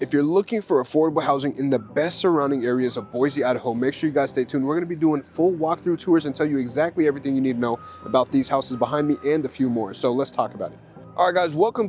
If you're looking for affordable housing in the best surrounding areas of Boise, Idaho, make sure you guys stay tuned. We're going to be doing full walkthrough tours and tell you exactly everything you need to know about these houses behind me and a few more. So let's talk about it. All right, guys, welcome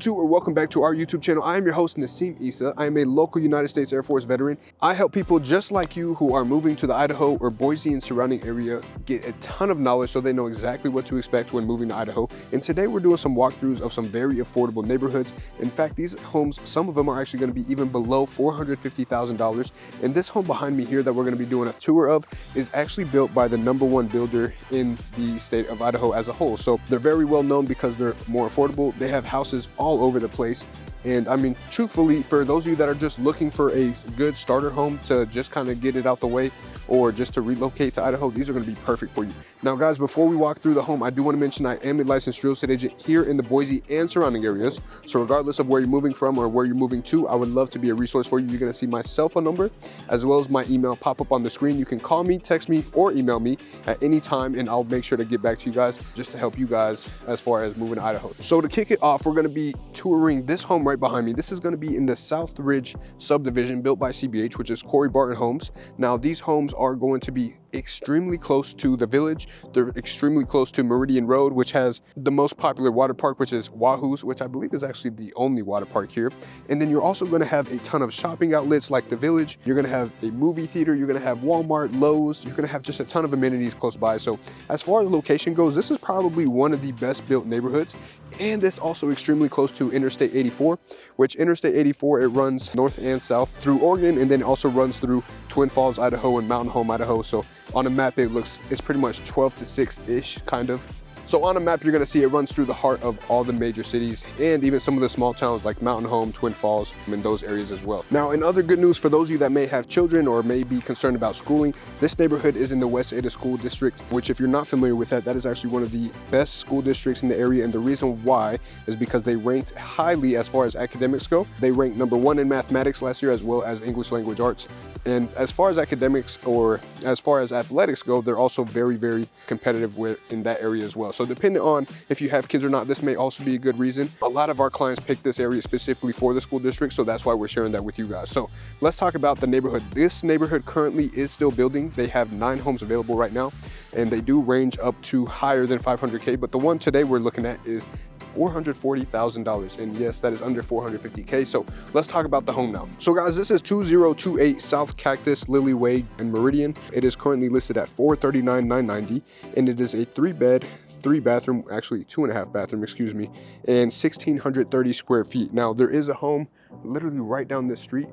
back to our YouTube channel. I am your host, Nasim Issa. I am a local United States Air Force veteran. I help people just like you who are moving to the Idaho or Boise and surrounding area get a ton of knowledge so they know exactly what to expect when moving to Idaho. And today we're doing some walkthroughs of some very affordable neighborhoods. In fact, these homes, some of them are actually going to be even below $450,000. And this home behind me here that we're going to be doing a tour of is actually built by the #1 builder in the state of Idaho as a whole. So they're very well known because they're more affordable. They have houses all over the place. And I mean, truthfully, for those of you that are just looking for a good starter home to just kind of get it out the way or just to relocate to Idaho, these are going to be perfect for you. Now, guys, before we walk through the home, I do want to mention I am a licensed real estate agent here in the Boise and surrounding areas. So regardless of where you're moving from or where you're moving to, I would love to be a resource for you. You're going to see my cell phone number as well as my email pop up on the screen. You can call me, text me, or email me at any time, and I'll make sure to get back to you guys just to help you guys as far as moving to Idaho. So to kick it off, we're going to be touring this home right behind me. This is going to be in the South Ridge subdivision built by CBH, which is Corey Barton Homes. Now, these homes are going to be extremely close to the village. They're extremely close to Meridian Road, which has the most popular water park, which is Wahoo's, which I believe is actually the only water park here. And then you're also going to have a ton of shopping outlets like the village. You're going to have a movie theater. You're going to have Walmart, Lowe's. You're going to have just a ton of amenities close by. So as far as location goes, this is probably one of the best built neighborhoods. And it's also extremely close to Interstate 84, which Interstate 84, it runs north and south through Oregon, and then also runs through Twin Falls, Idaho, and Mountain Home, Idaho. So on a map, it's pretty much 12 to 6-ish, kind of. So on a map, you're gonna see it runs through the heart of all the major cities and even some of the small towns like Mountain Home, Twin Falls, and those areas as well. Now, in other good news for those of you that may have children or may be concerned about schooling, this neighborhood is in the West Ada School District, which if you're not familiar with that is actually one of the best school districts in the area. And the reason why is because they ranked highly as far as academics go. They ranked #1 in mathematics last year as well as English language arts. And as far as academics or as far as athletics go, they're also very, very competitive in that area as well. So depending on if you have kids or not, this may also be a good reason. A lot of our clients pick this area specifically for the school district, so that's why we're sharing that with you guys. So let's talk about the neighborhood. This neighborhood currently is still building. They have 9 homes available right now, and they do range up to higher than 500K, but the one today we're looking at is $440,000, and yes, that is under 450K. So let's talk about the home now. So guys, this is 2028 South Cactus Lily Way in Meridian. It is currently listed at $439,990, and it is a 3-bed, 3-bathroom, actually 2.5 bathroom, excuse me, and 1,630 square feet. Now, there is a home literally right down this street,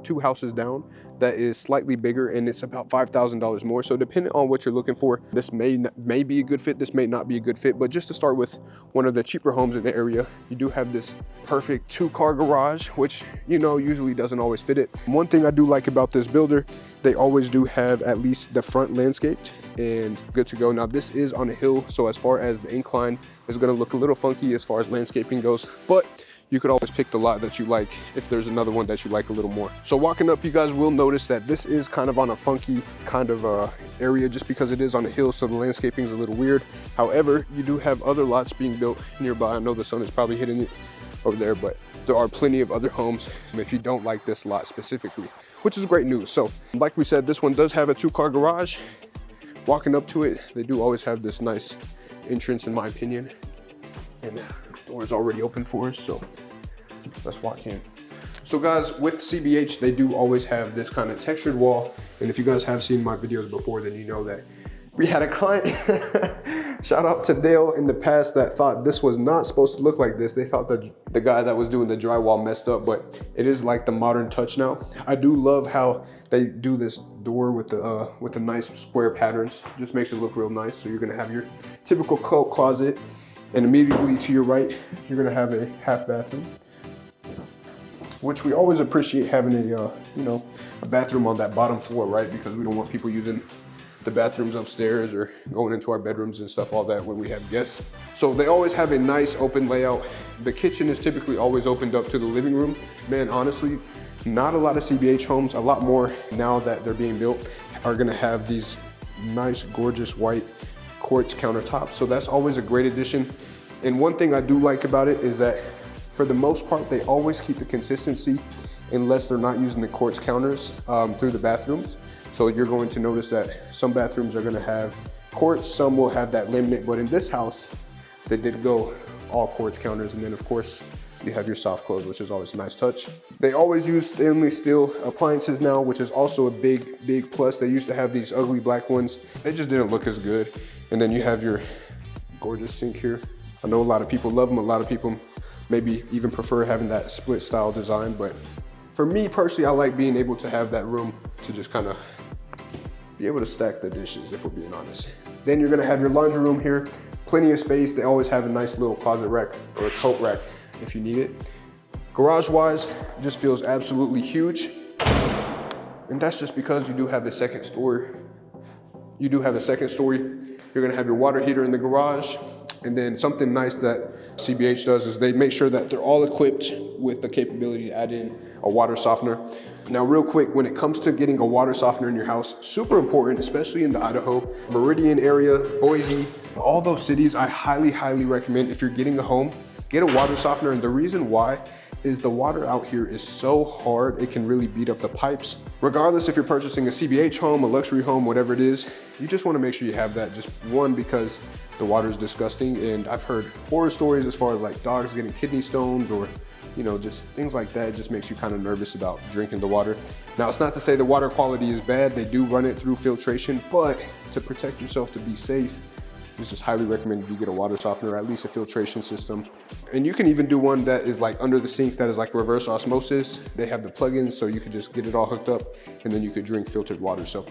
2 houses down, that is slightly bigger, and it's about $5,000 more. So depending on what you're looking for, this may be a good fit, this may not be a good fit. But just to start with one of the cheaper homes in the area, you do have this perfect 2-car garage, which, you know, usually doesn't always fit it. One thing I do like about this builder, they always do have at least the front landscaped and good to go. Now, this is on a hill, so as far as the incline is going to look a little funky as far as landscaping goes, but you could always pick the lot that you like if there's another one that you like a little more. So walking up, you guys will notice that this is kind of on a funky kind of area just because it is on a hill, so the landscaping is a little weird. However, you do have other lots being built nearby. I know the sun is probably hitting it over there, but there are plenty of other homes if you don't like this lot specifically, which is great news. So like we said, this one does have a 2-car garage. Walking up to it, they do always have this nice entrance, in my opinion, and the door is already open for us, so let's walk in. So guys, with CBH, they do always have this kind of textured wall, and if you guys have seen my videos before, then you know that we had a client shout out to Dale in the past that thought this was not supposed to look like this. They thought that the guy that was doing the drywall messed up, but it is like the modern touch now. I do love how they do this door with the nice square patterns. Just makes it look real nice. So you're gonna have your typical coat closet, and immediately to your right, you're gonna have a half bathroom, which we always appreciate having a bathroom on that bottom floor, right? Because we don't want people using the bathrooms upstairs or going into our bedrooms and stuff, all that when we have guests. So they always have a nice open layout. The kitchen is typically always opened up to the living room. Man, honestly, not a lot of CBH homes, a lot more now that they're being built, are gonna have these nice, gorgeous white quartz countertops. So that's always a great addition. And one thing I do like about it is that for the most part, they always keep the consistency unless they're not using the quartz counters through the bathrooms. So you're going to notice that some bathrooms are gonna have quartz, some will have that laminate, but in this house, they did go all quartz counters. And then of course, you have your soft close, which is always a nice touch. They always use stainless steel appliances now, which is also a big plus. They used to have these ugly black ones. They just didn't look as good. And then you have your gorgeous sink here. I know a lot of people love them. A lot of people maybe even prefer having that split style design. But for me personally, I like being able to have that room to just kind of be able to stack the dishes, if we're being honest. Then you're gonna have your laundry room here. Plenty of space. They always have a nice little closet rack or a coat rack if you need it. Garage wise, just feels absolutely huge. And that's just because you do have a second story. You're gonna have your water heater in the garage. And then something nice that CBH does is they make sure that they're all equipped with the capability to add in a water softener. Now, real quick, when it comes to getting a water softener in your house, super important, especially in the Idaho, Meridian area, Boise, all those cities, I highly recommend if you're getting a home, get a water softener. And the reason why is the water out here is so hard, it can really beat up the pipes. Regardless if you're purchasing a CBH home, a luxury home, whatever it is, you just wanna make sure you have that. Just one, because the water is disgusting. And I've heard horror stories as far as like dogs getting kidney stones or, you know, just things like that. It just makes you kind of nervous about drinking the water. Now, it's not to say the water quality is bad. They do run it through filtration, but to protect yourself, to be safe, it's just highly recommended you get a water softener, at least a filtration system. And you can even do one that is like under the sink, that is like reverse osmosis. They have the plugins, so you could just get it all hooked up and then you could drink filtered water. So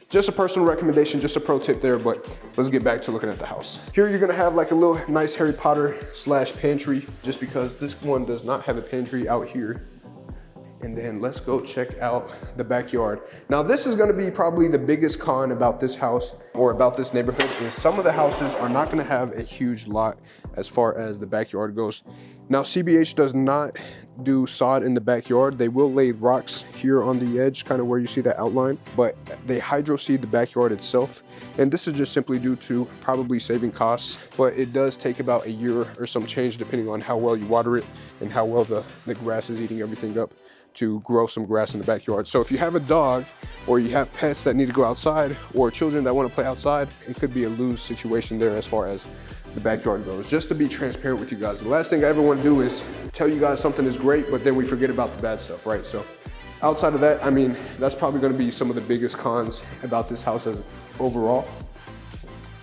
just a personal recommendation, just a pro tip there, but let's get back to looking at the house. Here you're gonna have like a little nice Harry Potter / pantry, just because this one does not have a pantry out here. And then let's go check out the backyard. Now, this is gonna be probably the biggest con about this house or about this neighborhood, is some of the houses are not gonna have a huge lot as far as the backyard goes. Now, CBH does not do sod in the backyard. They will lay rocks here on the edge, kind of where you see that outline, but they hydro seed the backyard itself. And this is just simply due to probably saving costs, but it does take about a year or some change depending on how well you water it and how well the grass is eating everything up to grow some grass in the backyard. So if you have a dog or you have pets that need to go outside or children that want to play outside, it could be a lose situation there as far as the backyard goes. Just to be transparent with you guys, the last thing I ever want to do is tell you guys something is great, but then we forget about the bad stuff, right? So outside of that, I mean, that's probably going to be some of the biggest cons about this house as overall.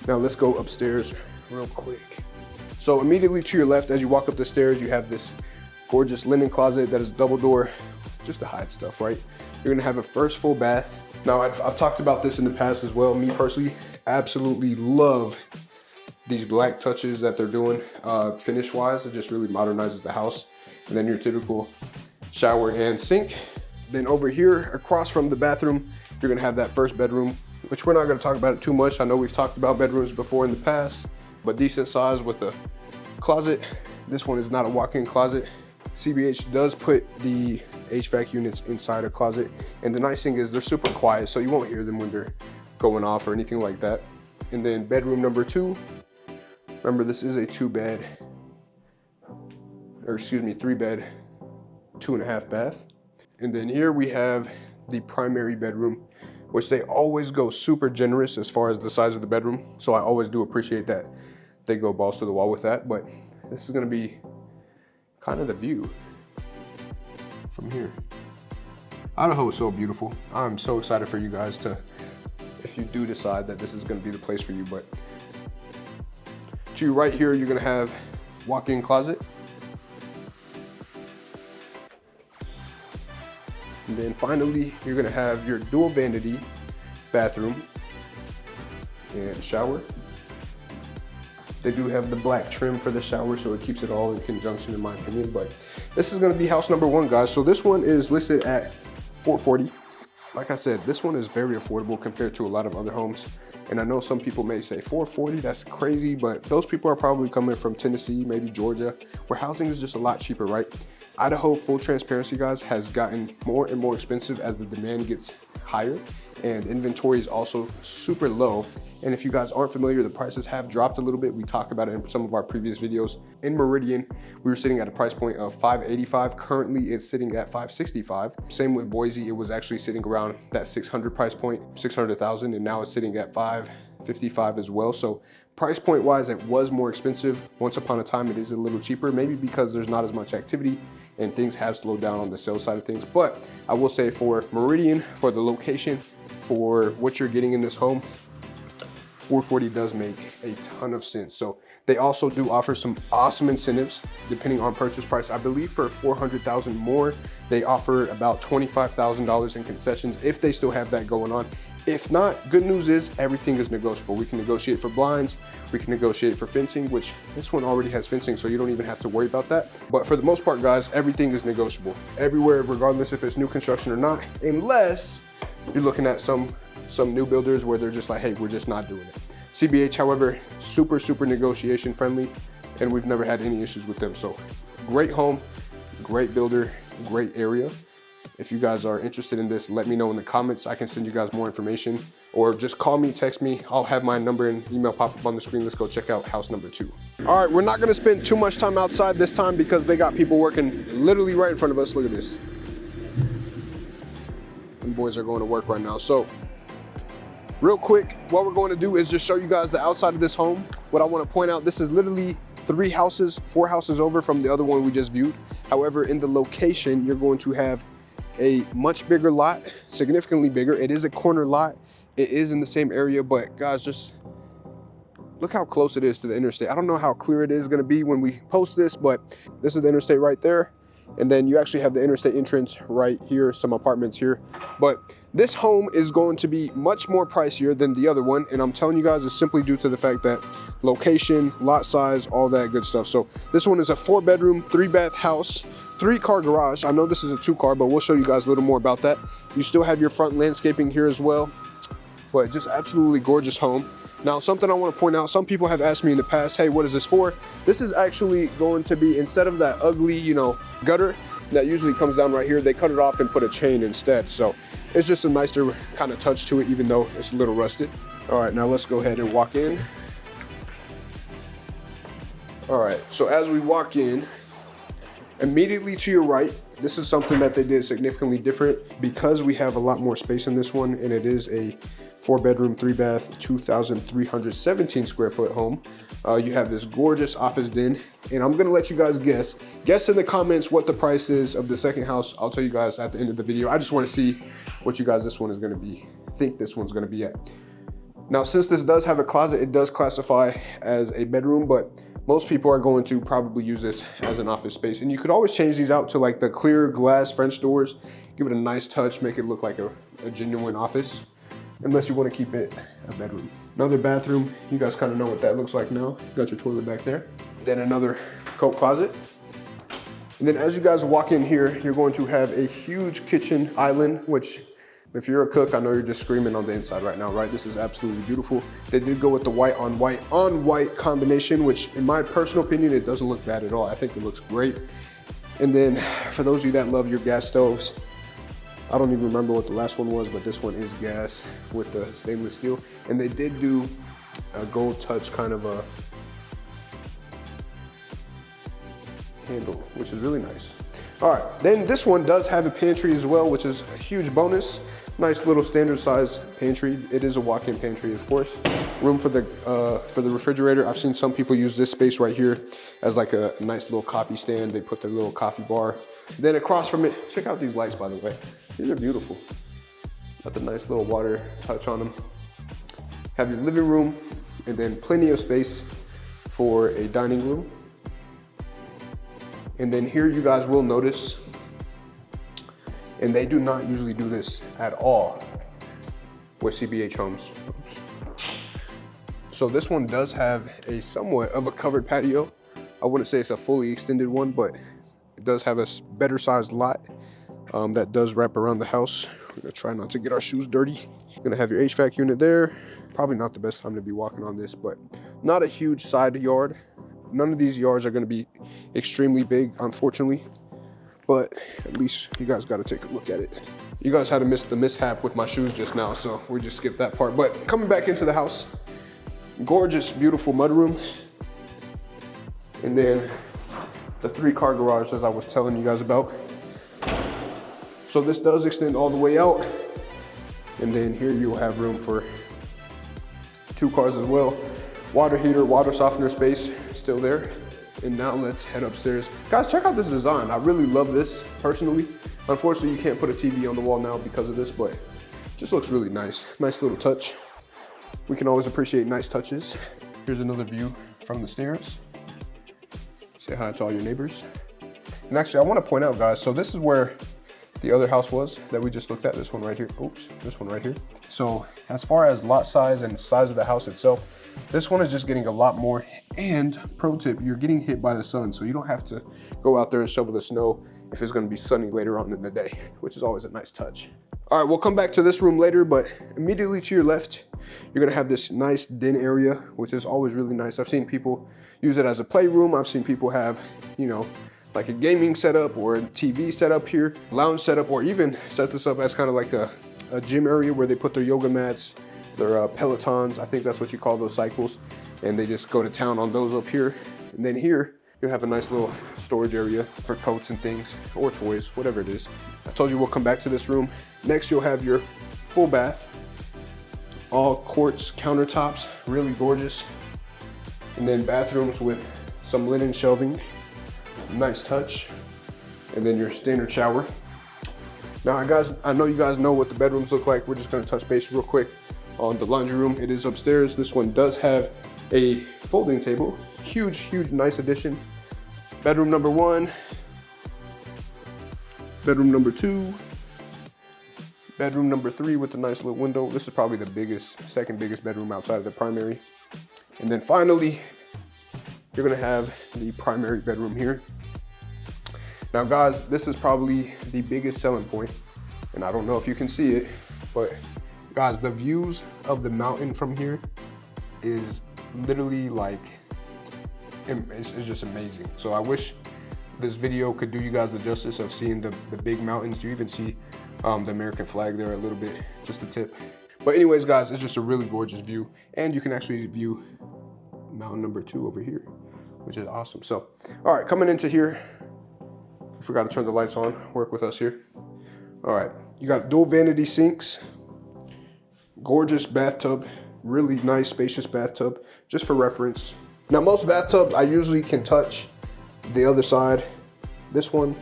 Now let's go upstairs real quick. So immediately to your left, as you walk up the stairs, you have this gorgeous linen closet that is double door, just to hide stuff, right? You're gonna have a first full bath. Now, I've talked about this in the past as well. Me personally, absolutely love these black touches that they're doing finish-wise. It just really modernizes the house. And then your typical shower and sink. Then over here, across from the bathroom, you're gonna have that first bedroom, which we're not gonna talk about it too much. I know we've talked about bedrooms before in the past, but decent size with a closet. This one is not a walk-in closet. CBH does put the HVAC units inside a closet, and the nice thing is they're super quiet, so you won't hear them when they're going off or anything like that. And then bedroom number 2, remember this is a 3-bed, 2.5 bath. And then here we have the primary bedroom, which they always go super generous as far as the size of the bedroom. So I always do appreciate that they go balls to the wall with that. But this is gonna be kind of the view from here. Idaho is so beautiful. I'm so excited for you guys to, if you do decide that this is gonna be the place for you. But to your right here, you're gonna have walk-in closet. And then finally, you're gonna have your dual vanity bathroom and shower. They do have the black trim for the shower, so it keeps it all in conjunction in my opinion. But this is gonna be house number 1, guys. So this one is listed at $440. Like I said, this one is very affordable compared to a lot of other homes. And I know some people may say $440, that's crazy, but those people are probably coming from Tennessee, maybe Georgia, where housing is just a lot cheaper, right? Idaho, full transparency, guys, has gotten more and more expensive as the demand gets higher, and inventory is also super low. And if you guys aren't familiar, the prices have dropped a little bit. We talked about it in some of our previous videos. In Meridian, we were sitting at a price point of $585. Currently, it's sitting at $565. Same with Boise, it was actually sitting around that 600 price point, 600,000, and now it's sitting at $555 as well. So price point wise, it was more expensive. Once upon a time, it is a little cheaper, maybe because there's not as much activity and things have slowed down on the sales side of things. But I will say for Meridian, for the location, for what you're getting in this home, 440 does make a ton of sense. So they also do offer some awesome incentives depending on purchase price. I believe for 400,000 more, they offer about $25,000 in concessions if they still have that going on. If not, good news is everything is negotiable. We can negotiate for blinds, we can negotiate for fencing, which this one already has fencing, so you don't even have to worry about that. But for the most part, guys, everything is negotiable. Everywhere, regardless if it's new construction or not, unless you're looking at some new builders where they're just like, hey, we're just not doing it. CBH, however, super negotiation friendly, and we've never had any issues with them. So great home, great builder, great area. If you guys are interested in this, let me know in the comments. I can send you guys more information, or just call me, text me. I'll have my number and email pop up on the screen. Let's go check out house number 2. All right, we're not gonna spend too much time outside this time because they got people working literally right in front of us. Look at this. Them boys are going to work right now. So real quick, what we're going to do is just show you guys the outside of this home. What I want to point out, this is literally 4 houses over from the other one we just viewed. However, in the location, you're going to have a much bigger lot, significantly bigger. It is a corner lot. It is in the same area, but guys, just look how close it is to the interstate. I don't know how clear it is going to be when we post this, but this is the interstate right there. And then you actually have the interstate entrance right here, some apartments here. But this home is going to be much more pricier than the other one. And I'm telling you guys, it's simply due to the fact that location, lot size, all that good stuff. So this one is a 4-bedroom, 3-bath house, 3-car garage. I know this is a 2-car, but we'll show you guys a little more about that. You still have your front landscaping here as well, but just absolutely gorgeous home. Now, something I want to point out, some people have asked me in the past, hey, what is this for? This is actually going to be, instead of that ugly, gutter that usually comes down right here, they cut it off and put a chain instead. So it's just a nicer kind of touch to it, even though it's a little rusted. All right, now let's go ahead and walk in. All right, so as we walk in, immediately to your right, this is something that they did significantly different because we have a lot more space in this one, and it is a 4-bedroom, 3-bath, 2,317 square foot home. You have this gorgeous office den, and I'm gonna let you guys guess in the comments what the price is of the second house. I'll tell you guys at the end of the video. I just wanna see what you guys think this one's gonna be at. Now, since this does have a closet, it does classify as a bedroom, but most people are going to probably use this as an office space. And you could always change these out to like the clear glass French doors, give it a nice touch, make it look like a genuine office, unless you want to keep it a bedroom. Another bathroom, you guys kind of know what that looks like now. Got your toilet back there. Then another coat closet. And then as you guys walk in here, you're going to have a huge kitchen island, which if you're a cook, I know you're just screaming on the inside right now, right? This is absolutely beautiful. They did go with the white on white combination, which in my personal opinion, it doesn't look bad at all. I think it looks great. And then for those of you that love your gas stoves, I don't even remember what the last one was, but this one is gas with the stainless steel. And they did do a gold touch kind of a handle, which is really nice. All right, then this one does have a pantry as well, which is a huge bonus. Nice little standard size pantry. It is a walk-in pantry, of course. Room for the refrigerator. I've seen some people use this space right here as like a nice little coffee stand. They put their little coffee bar. Then across from it, check out these lights, by the way. These are beautiful. Got the nice little water touch on them. Have your living room, and then plenty of space for a dining room. And then here you guys will notice, and they do not usually do this at all with CBH homes. Oops. So this one does have a somewhat of a covered patio. I wouldn't say it's a fully extended one, but it does have a better sized lot that does wrap around the house. We're gonna try not to get our shoes dirty. You're gonna have your HVAC unit there. Probably not the best time to be walking on this, but not a huge side yard. None of these yards are gonna be extremely big, unfortunately. but at least you guys got to take a look at it. You guys had to miss the mishap with my shoes just now, so we just skipped that part. But coming back into the house, gorgeous, beautiful mudroom. And then the 3-car garage, as I was telling you guys about. So this does extend all the way out. And then here you'll have room for 2 cars as well. Water heater, water softener space still there. And now let's head upstairs. Guys, check out this design. I really love this personally. Unfortunately, you can't put a TV on the wall now because of this, but it just looks really nice. Nice little touch. We can always appreciate nice touches. Here's another view from the stairs. Say hi to all your neighbors. And actually, I want to point out, guys, so this is where the other house was that we just looked at, this one right here. Oops, this one right here. So as far as lot size and size of the house itself, this one is just getting a lot more. And pro tip, you're getting hit by the sun, so you don't have to go out there and shovel the snow if it's gonna be sunny later on in the day, which is always a nice touch. All right, we'll come back to this room later, but immediately to your left, you're gonna have this nice den area, which is always really nice. I've seen people use it as a playroom. I've seen people have, you know, like a gaming setup or a TV setup here, lounge setup, or even set this up as kind of like a gym area where they put their yoga mats, their Pelotons, I think that's what you call those cycles, and they just go to town on those up here. And then here, you'll have a nice little storage area for coats and things, or toys, whatever it is. I told you we'll come back to this room. Next, you'll have your full bath, all quartz countertops, really gorgeous. And then bathrooms with some linen shelving, nice touch. And then your standard shower. Now, guys, I know you guys know what the bedrooms look like. We're just gonna touch base real quick on the laundry room. It is upstairs. This one does have a folding table. Huge, huge, nice addition. Bedroom number 1, bedroom number 2, bedroom number 3 with a nice little window. This is probably the biggest, second biggest bedroom outside of the primary. And then finally, you're gonna have the primary bedroom here. Now guys, this is probably the biggest selling point, and I don't know if you can see it, but guys, the views of the mountain from here is literally like, it's just amazing. So I wish this video could do you guys the justice of seeing the big mountains. You even see the American flag there a little bit, just a tip. But anyways, guys, it's just a really gorgeous view. And you can actually view mountain number 2 over here, which is awesome. So, all right, coming into here, I forgot to turn the lights on, work with us here. All right, you got dual vanity sinks, gorgeous bathtub, really nice spacious bathtub, just for reference. Now most bathtubs, I usually can touch the other side. This one,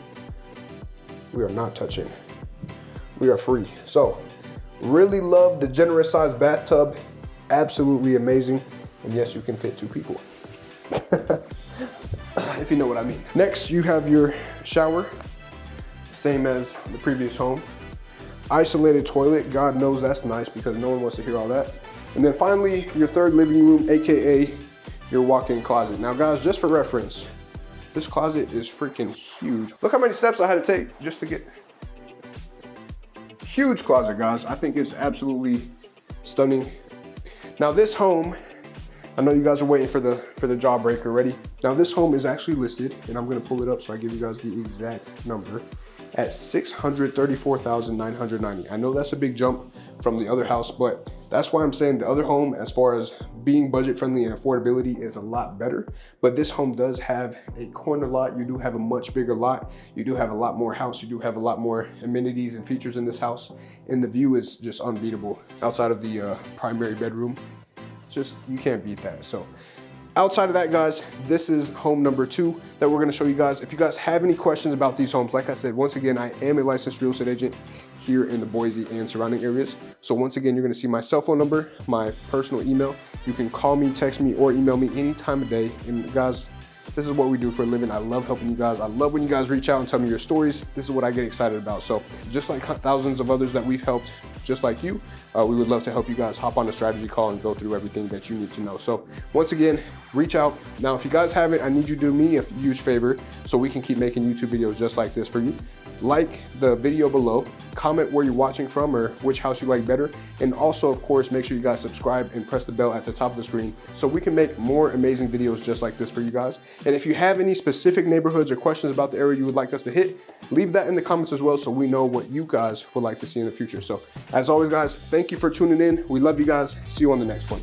we are not touching. We are free. So, really love the generous sized bathtub, absolutely amazing. And yes, you can fit 2 people, if you know what I mean. Next, you have your shower, same as the previous home. Isolated toilet, God knows that's nice because no one wants to hear all that. And then finally, your third living room, AKA your walk-in closet. Now guys, just for reference, this closet is freaking huge. Look how many steps I had to take just to get. Huge closet, guys. I think it's absolutely stunning. Now this home, I know you guys are waiting for the jawbreaker. Ready? Now this home is actually listed, and I'm gonna pull it up so I give you guys the exact number, at $634,990. I know that's a big jump from the other house, but that's why I'm saying the other home, as far as being budget friendly and affordability, is a lot better. But this home does have a corner lot. You do have a much bigger lot. You do have a lot more house. You do have a lot more amenities and features in this house. And the view is just unbeatable. Outside of the primary bedroom, just, you can't beat that. So outside of that, guys, this is home number 2 that we're gonna show you guys. If you guys have any questions about these homes, like I said, once again, I am a licensed real estate agent here in the Boise and surrounding areas. So once again, you're gonna see my cell phone number, my personal email. You can call me, text me, or email me any time of day. And guys, this is what we do for a living. I love helping you guys. I love when you guys reach out and tell me your stories. This is what I get excited about. So just like thousands of others that we've helped, just like you, we would love to help you guys hop on a strategy call and go through everything that you need to know. So once again, reach out. Now, if you guys haven't, I need you to do me a huge favor so we can keep making YouTube videos just like this for you. like the video below, comment where you're watching from or which house you like better, and also of course make sure you guys subscribe and press the bell at the top of the screen so we can make more amazing videos just like this for you guys. And if you have any specific neighborhoods or questions about the area you would like us to hit, leave that in the comments as well so we know what you guys would like to see in the future. So as always guys, thank you for tuning in. We love you guys. See you on the next one.